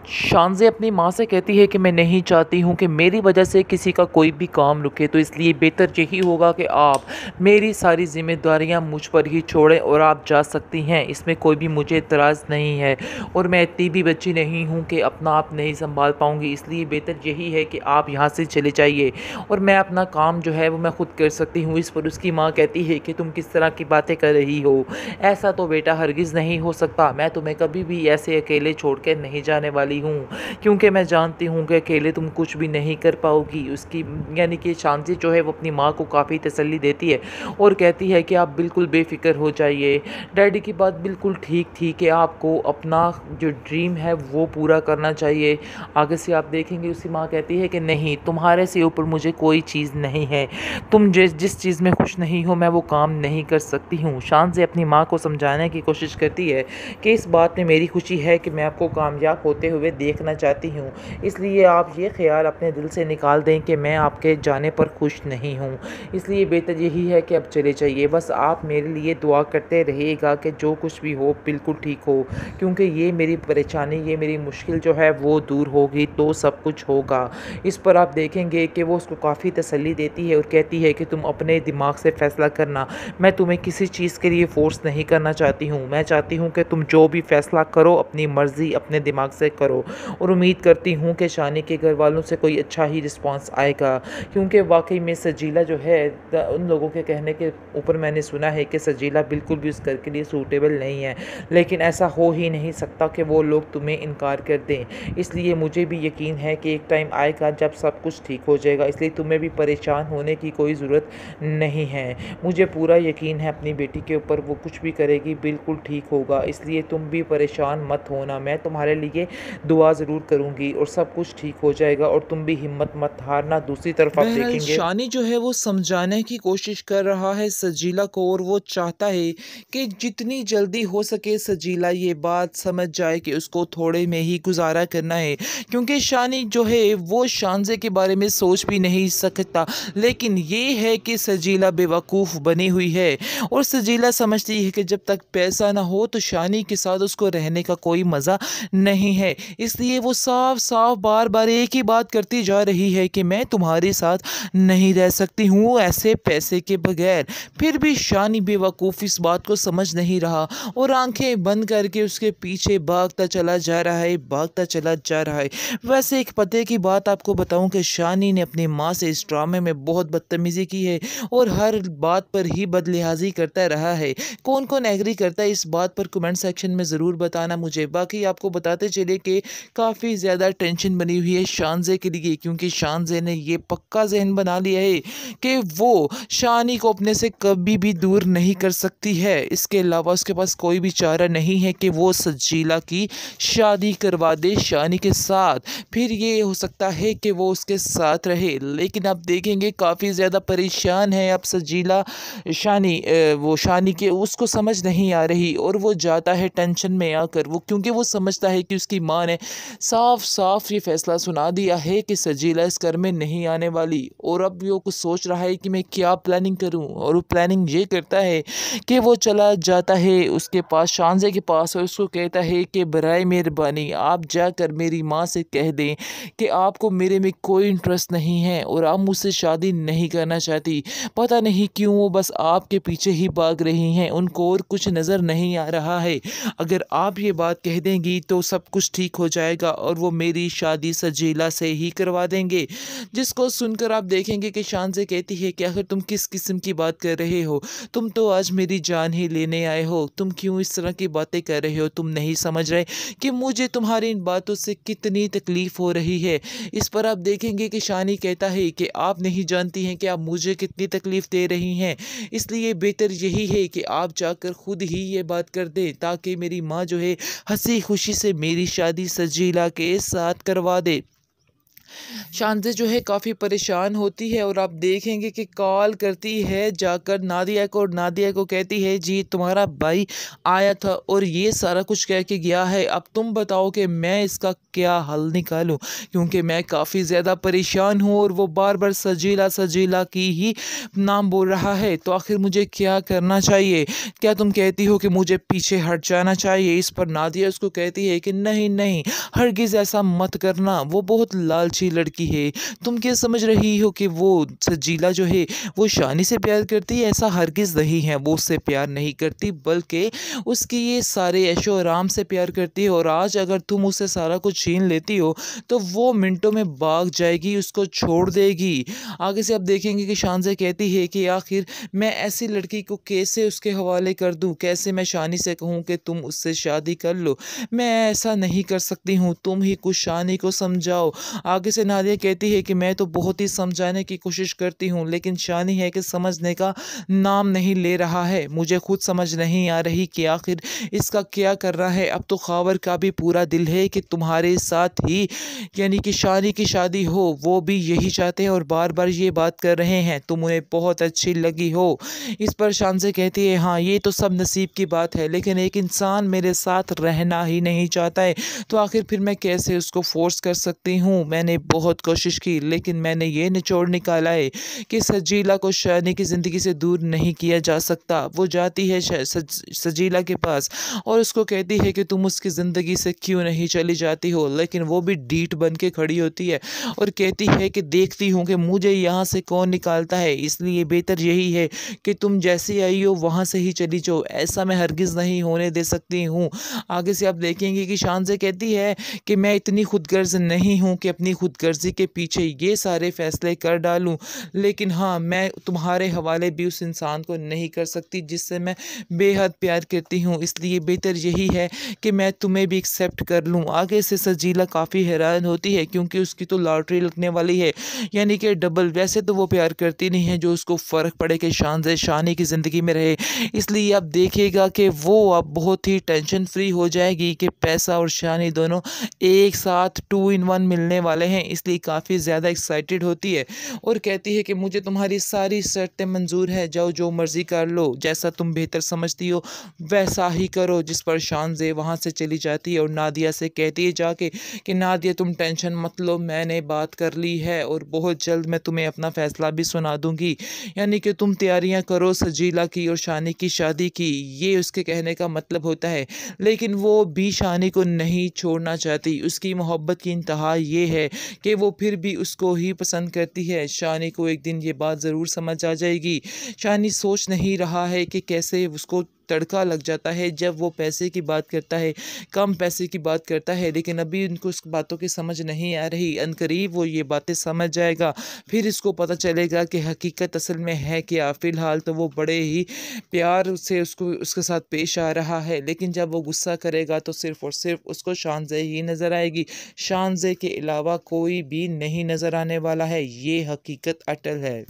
शानज़े अपनी माँ से कहती है कि मैं नहीं चाहती हूँ कि मेरी वजह से किसी का कोई भी काम रुके, तो इसलिए बेहतर यही होगा कि आप मेरी सारी ज़िम्मेदारियाँ मुझ पर ही छोड़ें और आप जा सकती हैं। इसमें कोई भी मुझे एतराज़ नहीं है और मैं इतनी भी बच्ची नहीं हूँ कि अपना आप नहीं सँभाल पाऊँगी, इसलिए बेहतर यही है कि आप यहाँ से चले जाइए और मैं अपना काम जो है वो मैं खुद कर सकती हूँ। इस पर उसकी माँ कहती है कि तुम किस तरह की बातें कर रही हो? ऐसा तो बेटा हरगिज़ नहीं हो सकता। मैं तुम्हें कभी भी ऐसे अकेले छोड़ के नहीं जाने वाली हूँ, क्योंकि मैं जानती हूँ कि अकेले तुम कुछ भी नहीं कर पाओगी। उसकी यानी कि शांति जो है वो अपनी माँ को काफ़ी तसल्ली देती है और कहती है कि आप बिल्कुल बेफ़िक्र हो जाइए। डैडी की बात बिल्कुल ठीक थी कि आपको अपना जो ड्रीम है वो पूरा करना चाहिए। आगे से आप देखेंगे उसकी माँ कहती है कि नहीं, तुम्हारे से ऊपर मुझे कोई चीज़ नहीं है। तुम जिस चीज़ में खुश नहीं हो मैं वो काम नहीं कर सकती हूँ। शान से अपनी माँ को समझाने की कोशिश करती है कि इस बात में मेरी खुशी है कि मैं आपको कामयाब होते हुए देखना चाहती हूँ, इसलिए आप ये ख्याल अपने दिल से निकाल दें कि मैं आपके जाने पर खुश नहीं हूँ। इसलिए बेहतर यही है कि अब चले जाइए। बस आप मेरे लिए दुआ करते रहिएगा कि जो कुछ भी हो बिल्कुल ठीक हो, क्योंकि ये मेरी परेशानी, ये मेरी मुश्किल जो है वो दूर होगी तो सब कुछ होगा। इस पर आप देखेंगे कि वो उसको काफ़ी तसल्ली देती है और कहती है कि तुम अपने दिमाग से फ़ैसला करना, मैं तुम्हें किसी चीज़ के लिए फ़ोर्स नहीं करना चाहती हूँ। मैं चाहती हूँ कि तुम जो भी फ़ैसला करो अपनी मर्ज़ी अपने दिमाग से करो और उम्मीद करती हूँ कि शानी के घर वालों से कोई अच्छा ही रिस्पॉन्स आएगा, क्योंकि वाक़ई में सजीला जो है उन लोगों के कहने के ऊपर मैंने सुना है कि सजीला बिल्कुल भी उस घर के लिए सूटेबल नहीं है, लेकिन ऐसा हो ही नहीं सकता कि वो लोग तुम्हें इनकार कर दें। इसलिए मुझे भी यकीन है कि एक टाइम आएगा जब सब कुछ ठीक हो जाएगा, इसलिए तुम्हें भी परेशान होने की कोई ज़रूरत नहीं है। मुझे पूरा यकीन है अपनी बेटी के ऊपर, वो कुछ भी करेगी बिल्कुल ठीक होगा, इसलिए तुम भी परेशान मत होना। मैं तुम्हारे लिए दुआ ज़रूर करूँगी और सब कुछ ठीक हो जाएगा और तुम भी हिम्मत मत हारना। दूसरी तरफ आप बहरहाल देखेंगे शानी जो है वो समझाने की कोशिश कर रहा है सजीला को, और वो चाहता है कि जितनी जल्दी हो सके सजीला ये बात समझ जाए कि उसको थोड़े में ही गुजारा करना है, क्योंकि शानी जो है वो शानजे के बारे में सोच भी नहीं सकता। लेकिन ये है कि सजीला बेवकूफ़ बनी हुई है और सजीला समझती है कि जब तक पैसा ना हो तो शानी के साथ उसको रहने का कोई मज़ा नहीं है। इसलिए वो साफ साफ बार बार एक ही बात करती जा रही है कि मैं तुम्हारे साथ नहीं रह सकती हूँ ऐसे पैसे के बगैर। फिर भी शानी बेवकूफ़ इस बात को समझ नहीं रहा और आंखें बंद करके उसके पीछे भागता चला जा रहा है, भागता चला जा रहा है। वैसे एक पते की बात आपको बताऊं कि शानी ने अपनी माँ से इस ड्रामे में बहुत बदतमीज़ी की है और हर बात पर ही बदलिहाजी करता रहा है। कौन कौन एग्री करता है इस बात पर कमेंट सेक्शन में ज़रूर बताना मुझे। बाकी आपको बताते चले कि काफ़ी ज़्यादा टेंशन बनी हुई है शानज़े के लिए, क्योंकि शानज़े ने ये पक्का ज़हन बना लिया है कि वो शानी को अपने से कभी भी दूर नहीं कर सकती है। इसके अलावा उसके पास कोई भी चारा नहीं है कि वो सजीला की शादी करवा दे शानी के साथ, फिर ये हो सकता है कि वो उसके साथ रहे। लेकिन आप देखेंगे काफ़ी ज़्यादा परेशान है अब सजीला। वो शानी के उसको समझ नहीं आ रही और वो जाता है टेंशन में आकर, वो क्योंकि वो समझता है कि उसकी माँ ने साफ साफ ये फैसला सुना दिया है कि सजीला इस घर में नहीं आने वाली। और अब वो कुछ सोच रहा है कि मैं क्या प्लानिंग करूं, और वो प्लानिंग ये करता है कि वो चला जाता है उसके पास, शानजे के पास, और उसको कहता है कि बराए मेहरबानी आप जाकर मेरी माँ से कह दें कि आपको मेरे में कोई इंटरेस्ट नहीं है और आप मुझसे शादी नहीं करना चाहती। पता नहीं क्यों वो बस आपके पीछे ही भाग रही हैं, उनको और कुछ नज़र नहीं आ रहा है। अगर आप ये बात कह देंगी तो सब कुछ ठीक हो जाएगा और वो मेरी शादी सजीला से ही करवा देंगे। जिसको सुनकर आप देखेंगे कि शान से कहती है कि आखिर तुम किस किस्म की बात कर रहे हो, तुम तो आज मेरी जान ही लेने आए हो, तुम क्यों इस तरह की बातें कर रहे हो, तुम नहीं समझ रहे कि मुझे तुम्हारी इन बातों से कितनी तकलीफ़ हो रही है। इस पर आप देखेंगे कि शानी कहता है कि आप नहीं जानती हैं कि आप मुझे कितनी तकलीफ़ दे रही हैं, इसलिए बेहतर यही है कि आप जाकर खुद ही ये बात कर दें ताकि मेरी माँ जो है हंसी खुशी से मेरी शादी सजीला के साथ करवा दे। शानज़े जो है काफ़ी परेशान होती है और आप देखेंगे कि कॉल करती है जाकर नादिया को और नादिया को कहती है जी तुम्हारा भाई आया था और ये सारा कुछ कह के गया है, अब तुम बताओ कि मैं इसका क्या हल निकालूं, क्योंकि मैं काफ़ी ज़्यादा परेशान हूँ और वो बार बार सजीला सजीला की ही नाम बोल रहा है। तो आखिर मुझे क्या करना चाहिए? क्या तुम कहती हो कि मुझे पीछे हट जाना चाहिए? इस पर नादिया उसको कहती है कि नहीं नहीं, हरगिज़ ऐसा मत करना, वो बहुत लालची लड़की है। तुम क्या समझ रही हो कि वो सजीला जो है वो शानी से प्यार करती है? ऐसा हरगिज़ नहीं है, वो उससे प्यार नहीं करती बल्कि उसकी ये सारे ऐशो आराम से प्यार करती है। और आज अगर तुम उससे सारा कुछ छीन लेती हो तो वो मिनटों में भाग जाएगी, उसको छोड़ देगी। आगे से आप देखेंगे कि शानज़े कहती है कि आखिर मैं ऐसी लड़की को कैसे उसके हवाले कर दूँ? कैसे मैं शानी से कहूँ कि तुम उससे शादी कर लो? मैं ऐसा नहीं कर सकती हूँ, तुम ही कुछ शानी को समझाओ। आगे से नादिया कहती है कि मैं तो बहुत ही समझाने की कोशिश करती हूँ, लेकिन शानी है कि समझने का नाम नहीं ले रहा है। मुझे खुद समझ नहीं आ रही कि आखिर इसका क्या करना है। अब तो ख़ावर का भी पूरा दिल है कि तुम्हारे साथ ही यानी कि शानी की शादी हो, वो भी यही चाहते हैं और बार बार ये बात कर रहे हैं, तुम उन्हें बहुत अच्छी लगी हो। इस पर शानज़े कहती है हाँ ये तो सब नसीब की बात है, लेकिन एक इंसान मेरे साथ रहना ही नहीं चाहता है, तो आखिर फिर मैं कैसे उसको फ़ोर्स कर सकती हूँ? मैंने बहुत कोशिश की, लेकिन मैंने ये निचोड़ निकाला है कि सजीला को शानी की ज़िंदगी से दूर नहीं किया जा सकता। वो जाती है सजीला के पास और उसको कहती है कि तुम उसकी ज़िंदगी से क्यों नहीं चली जाती हो, लेकिन वो भी ढीठ बन के खड़ी होती है और कहती है कि देखती हूँ कि मुझे यहाँ से कौन निकालता है, इसलिए बेहतर यही है कि तुम जैसी आई हो वहाँ से ही चली जाओ, ऐसा मैं हरगिज़ नहीं होने दे सकती हूँ। आगे से आप देखेंगे कि शानज़े कहती है कि मैं इतनी खुदगर्ज़ नहीं हूँ कि अपनी खुदगर्ज़ी के पीछे ये सारे फ़ैसले कर डालूँ, लेकिन हाँ, मैं तुम्हारे हवाले भी उस इंसान को नहीं कर सकती जिससे मैं बेहद प्यार करती हूँ, इसलिए बेहतर यही है कि मैं तुम्हें भी एक्सेप्ट कर लूँ। आगे से सजीला काफ़ी हैरान होती है क्योंकि उसकी तो लॉटरी लगने वाली है, यानी कि डबल। वैसे तो वो प्यार करती नहीं है जो उसको फ़र्क पड़े कि शानज़े शानी की ज़िंदगी में रहे, इसलिए आप देखिएगा कि वो अब बहुत ही टेंशन फ्री हो जाएगी कि पैसा और शानी दोनों एक साथ 2 इन 1 मिलने वाले हैं, इसलिए काफ़ी ज़्यादा एक्साइटेड होती है और कहती है कि मुझे तुम्हारी सारी शर्तें मंज़ूर है, जाओ जो मर्ज़ी कर लो, जैसा तुम बेहतर समझती हो वैसा ही करो। जिस पर शानज़े वहाँ से चली जाती है और नादिया से कहती है जाके कि नादिया तुम टेंशन मत लो, मैंने बात कर ली है और बहुत जल्द मैं तुम्हें अपना फ़ैसला भी सुना दूँगी, यानी कि तुम तैयारियाँ करो सजीला की और शानी की शादी की, ये उसके कहने का मतलब होता है। लेकिन वो भी शानी को नहीं छोड़ना चाहती, उसकी मोहब्बत की इंतहा ये है कि वो फिर भी उसको ही पसंद करती है। शानी को एक दिन ये बात ज़रूर समझ आ जाएगी। शानी सोच नहीं रहा है कि कैसे उसको तड़का लग जाता है जब वो पैसे की बात करता है, कम पैसे की बात करता है, लेकिन अभी उनको उस बातों की समझ नहीं आ रही। अनकरीब वो ये बातें समझ जाएगा, फिर इसको पता चलेगा कि हकीकत असल में है क्या। फ़िलहाल तो वो बड़े ही प्यार से उसको उसके साथ पेश आ रहा है, लेकिन जब वो गुस्सा करेगा तो सिर्फ़ और सिर्फ़ उसको शानज़े ही नज़र आएगी। शानज़े के अलावा कोई भी नहीं नज़र आने वाला है, ये हकीकत अटल है।